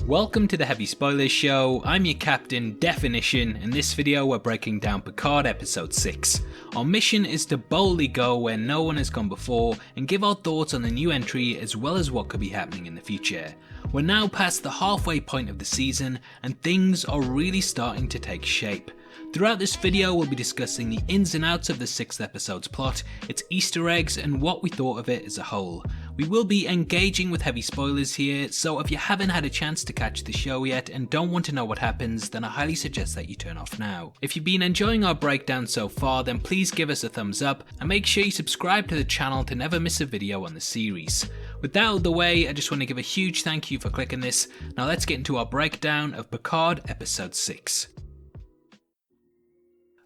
Welcome to the Heavy Spoilers Show. I'm your captain, Definition. In this video we're breaking down Picard episode 6. Our mission is to boldly go where no one has gone before and give our thoughts on the new entry as well as what could be happening in the future. We're now past the halfway point of the season and things are really starting to take shape. Throughout this video we'll be discussing the ins and outs of the 6th episode's plot, its Easter eggs and what we thought of it as a whole. We will be engaging with heavy spoilers here, so if you haven't had a chance to catch the show yet and don't want to know what happens, then I highly suggest that you turn off now. If you've been enjoying our breakdown so far, then please give us a thumbs up and make sure you subscribe to the channel to never miss a video on the series. With that out of the way, I just want to give a huge thank you for clicking this. Now let's get into our breakdown of Picard episode 6.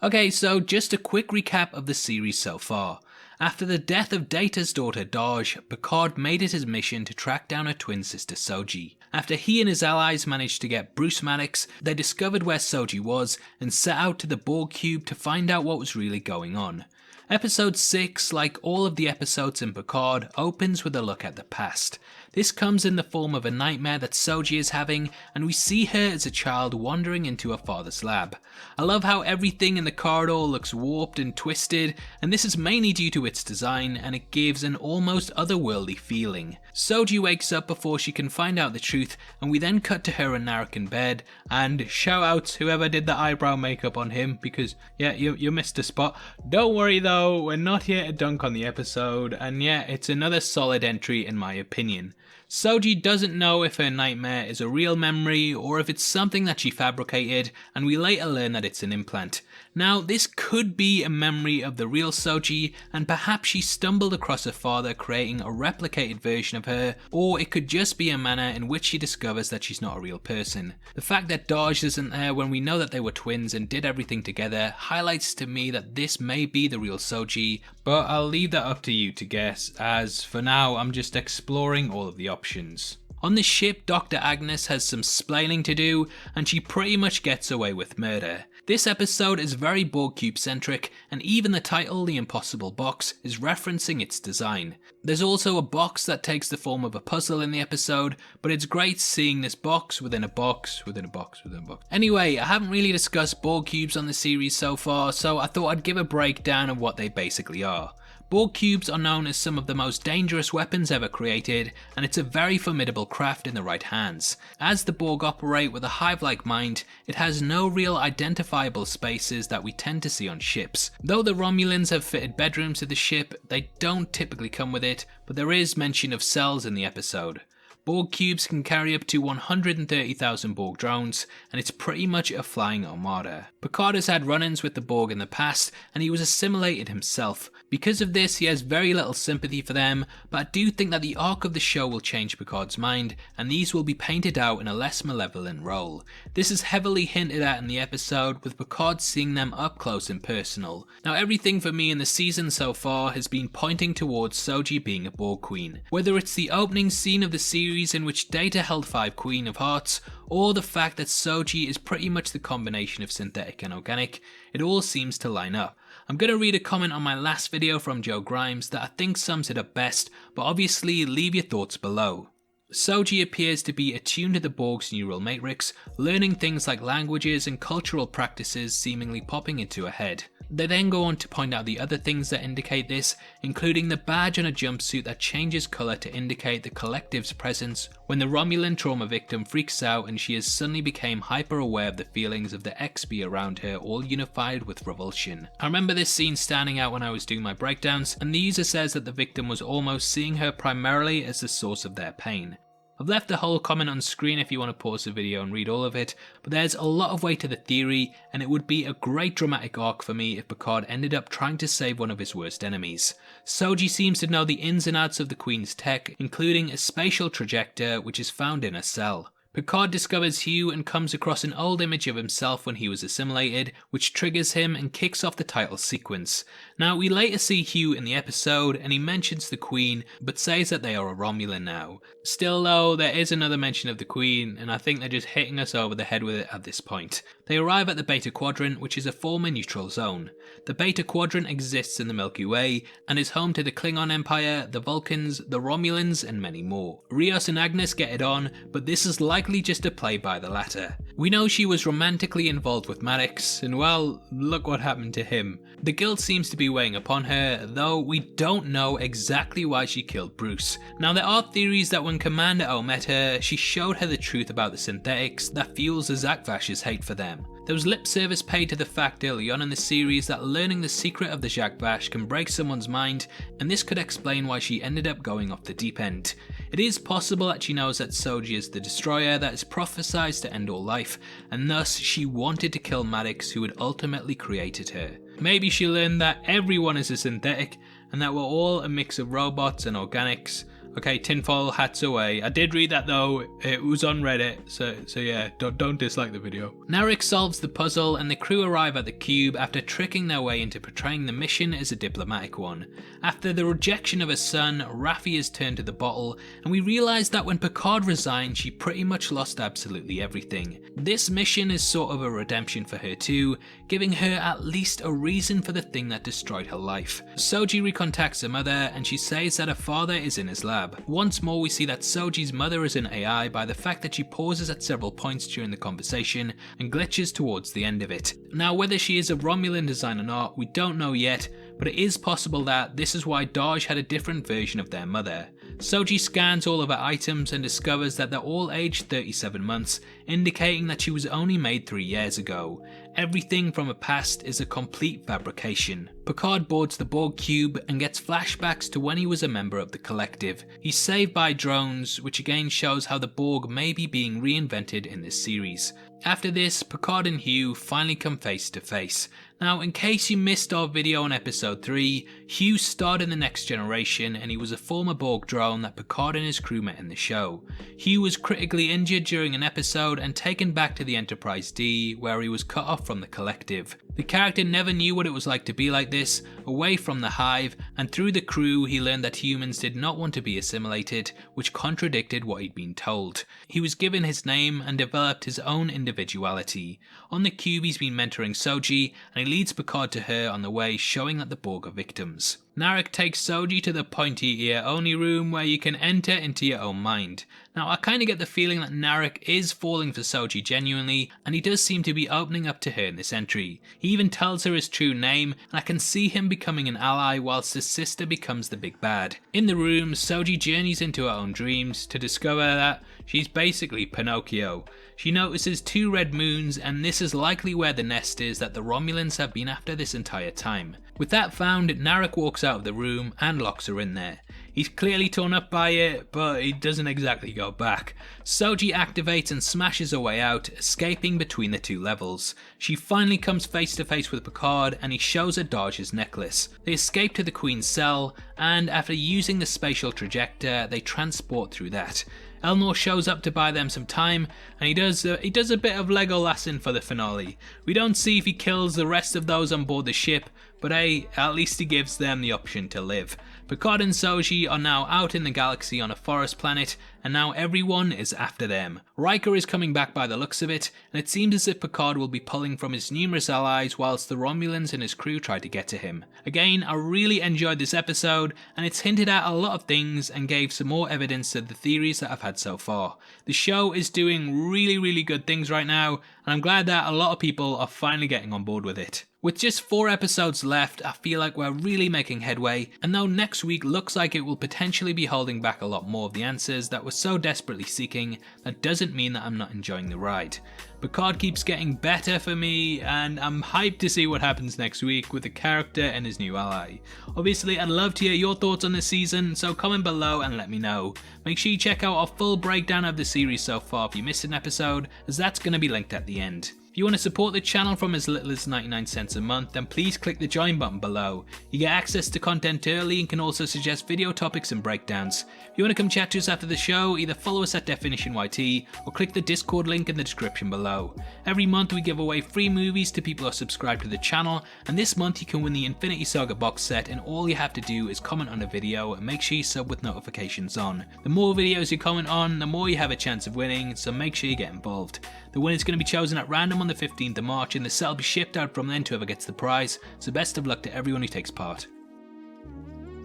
Okay, so just a quick recap of the series so far. After the death of Data's daughter Dahj, Picard made it his mission to track down her twin sister Soji. After he and his allies managed to get Bruce Maddox, they discovered where Soji was and set out to the Borg cube to find out what was really going on. Episode 6, like all of the episodes in Picard, opens with a look at the past. This comes in the form of a nightmare that Soji is having, and we see her as a child wandering into her father's lab. I love how everything in the corridor looks warped and twisted, and this is mainly due to its design, and it gives an almost otherworldly feeling. Soji wakes up before she can find out the truth, and we then cut to her and Narek in bed, and shoutouts whoever did the eyebrow makeup on him, because yeah, you missed a spot. Don't worry though, we're not here to dunk on the episode, and yeah, it's another solid entry in my opinion. Soji doesn't know if her nightmare is a real memory or if it's something that she fabricated, and we later learn that it's an implant. Now, this could be a memory of the real Soji, and perhaps she stumbled across her father creating a replicated version of her, or it could just be a manner in which she discovers that she's not a real person. The fact that Dahj isn't there when we know that they were twins and did everything together highlights to me that this may be the real Soji, but I'll leave that up to you to guess, as for now I'm just exploring all of the options. On the ship, Dr. Agnes has some splaining to do, and she pretty much gets away with murder. This episode is very Borg Cube centric, and even the title, The Impossible Box, is referencing its design. There's also a box that takes the form of a puzzle in the episode, but it's great seeing this box within a box within a box within a box. Anyway, I haven't really discussed Borg Cubes on the series so far, so I thought I'd give a breakdown of what they basically are. Borg cubes are known as some of the most dangerous weapons ever created, and it's a very formidable craft in the right hands. As the Borg operate with a hive-like mind, it has no real identifiable spaces that we tend to see on ships. Though the Romulans have fitted bedrooms to the ship, they don't typically come with it, but there is mention of cells in the episode. Borg cubes can carry up to 130,000 Borg drones, and it's pretty much a flying armada. Picard has had run-ins with the Borg in the past, and he was assimilated himself. Because of this, he has very little sympathy for them, but I do think that the arc of the show will change Picard's mind, and these will be painted out in a less malevolent role. This is heavily hinted at in the episode, with Picard seeing them up close and personal. Now, everything for me in the season so far has been pointing towards Soji being a Borg Queen. Whether it's the opening scene of the series in which Data held 5 Queen of Hearts, or the fact that Soji is pretty much the combination of synthetic and organic, it all seems to line up. I'm going to read a comment on my last video from Joe Grimes that I think sums it up best, but obviously leave your thoughts below. Soji appears to be attuned to the Borg's neural matrix, learning things like languages and cultural practices seemingly popping into her head. They then go on to point out the other things that indicate this, including the badge on a jumpsuit that changes colour to indicate the collective's presence when the Romulan trauma victim freaks out and she has suddenly become hyper aware of the feelings of the XP around her, all unified with revulsion. I remember this scene standing out when I was doing my breakdowns, and the user says that the victim was almost seeing her primarily as the source of their pain. I've left the whole comment on screen if you want to pause the video and read all of it, but there's a lot of weight to the theory, and it would be a great dramatic arc for me if Picard ended up trying to save one of his worst enemies. Soji seems to know the ins and outs of the Queen's tech, including a spatial trajector which is found in her cell. Picard discovers Hugh and comes across an old image of himself when he was assimilated, which triggers him and kicks off the title sequence. Now, we later see Hugh in the episode and he mentions the Queen, but says that they are a Romulan now. Still though, there is another mention of the Queen, and I think they're just hitting us over the head with it at this point. They arrive at the Beta Quadrant, which is a former neutral zone. The Beta Quadrant exists in the Milky Way, and is home to the Klingon Empire, the Vulcans, the Romulans, and many more. Rios and Agnes get it on, but this is likely likely just a play by the latter. We know she was romantically involved with Maddox, and well, look what happened to him. The guilt seems to be weighing upon her, though we don't know exactly why she killed Bruce. Now there are theories that when Commander O met her, she showed her the truth about the synthetics that fuels the Zakvash's hate for them. There was lip service paid to the fact early on in the series that learning the secret of the Zakvash can break someone's mind, and this could explain why she ended up going off the deep end. It is possible that she knows that Soji is the destroyer that is prophesied to end all life, and thus she wanted to kill Maddox, who had ultimately created her. Maybe she learned that everyone is a synthetic, and that we're all a mix of robots and organics. Okay, tinfoil hats away. I did read that though, it was on Reddit, so yeah, don't dislike the video. Narek solves the puzzle and the crew arrive at the cube after tricking their way into portraying the mission as a diplomatic one. After the rejection of her son, Raffi is turned to the bottle, and we realise that when Picard resigned, she pretty much lost absolutely everything. This mission is sort of a redemption for her too, giving her at least a reason for the thing that destroyed her life. Soji recontacts her mother, and she says that her father is in his lab. Once more we see that Seulji'S mother is an AI by the fact that she pauses at several points during the conversation and glitches towards the end of it. Now whether she is of Romulan design or not, we don't know yet, but it is possible that this is why Dahj had a different version of their mother. Soji scans all of her items and discovers that they're all aged 37 months, indicating that she was only made 3 years ago. Everything from her past is a complete fabrication. Picard boards the Borg cube and gets flashbacks to when he was a member of the Collective. He's saved by drones, which again shows how the Borg may be being reinvented in this series. After this, Picard and Hugh finally come face to face. Now, in case you missed our video on episode 3, Hugh starred in The Next Generation and he was a former Borg drone that Picard and his crew met in the show. Hugh was critically injured during an episode and taken back to the Enterprise D, where he was cut off from the Collective. The character never knew what it was like to be like this, away from the hive, and through the crew he learned that humans did not want to be assimilated, which contradicted what he'd been told. He was given his name and developed his own individuality. On the cube he's been mentoring Soji, and he leads Picard to her on the way, showing that the Borg are victims. Narek takes Soji to the pointy ear only room where you can enter into your own mind. Now I kinda get the feeling that Narek is falling for Soji genuinely, and he does seem to be opening up to her in this entry. He even tells her his true name, and I can see him becoming an ally whilst his sister becomes the big bad. In the room, Soji journeys into her own dreams to discover that she's basically Pinocchio. She notices 2 red moons, and this is likely where the nest is that the Romulans have been after this entire time. With that found, Narek walks out of the room and locks her in there. He's clearly torn up by it, but he doesn't exactly go back. Soji activates and smashes her way out, escaping between the 2 levels. She finally comes face to face with Picard and he shows her Dahj's necklace. They escape to the Queen's cell, and after using the spatial trajector, they transport through that. Elnor shows up to buy them some time, and he does a bit of Legolasing for the finale. We don't see if he kills the rest of those on board the ship, but hey, at least he gives them the option to live. Picard and Soji are now out in the galaxy on a forest planet, and now everyone is after them. Riker is coming back by the looks of it, and it seems as if Picard will be pulling from his numerous allies whilst the Romulans and his crew try to get to him. Again, I really enjoyed this episode, and it's hinted at a lot of things and gave some more evidence to the theories that I've had so far. The show is doing really good things right now, and I'm glad that a lot of people are finally getting on board with it. With just 4 episodes left, I feel like we're really making headway, and though next week looks like it will potentially be holding back a lot more of the answers that we're so desperately seeking, that doesn't mean that I'm not enjoying the ride. Picard keeps getting better for me, and I'm hyped to see what happens next week with the character and his new ally. Obviously, I'd love to hear your thoughts on this season, so comment below and let me know. Make sure you check out our full breakdown of the series so far if you missed an episode, as that's going to be linked at the end. If you want to support the channel from as little as 99 cents a month, then please click the join button below. You get access to content early and can also suggest video topics and breakdowns. If you want to come chat to us after the show, either follow us at DefinitionYT or click the Discord link in the description below. Every month we give away free movies to people who are subscribed to the channel, and this month you can win the Infinity Saga box set, and all you have to do is comment on a video and make sure you sub with notifications on. The more videos you comment on, the more you have a chance of winning, so make sure you get involved. The winner is going to be chosen at random on the 15th of March, and the set will be shipped out from then to whoever gets the prize, so best of luck to everyone who takes part.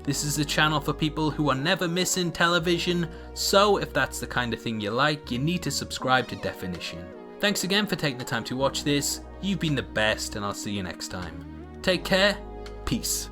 This is a channel for people who are never missing television, so if that's the kind of thing you like, you need to subscribe to Definition. Thanks again for taking the time to watch this. You've been the best, and I'll see you next time. Take care. Peace.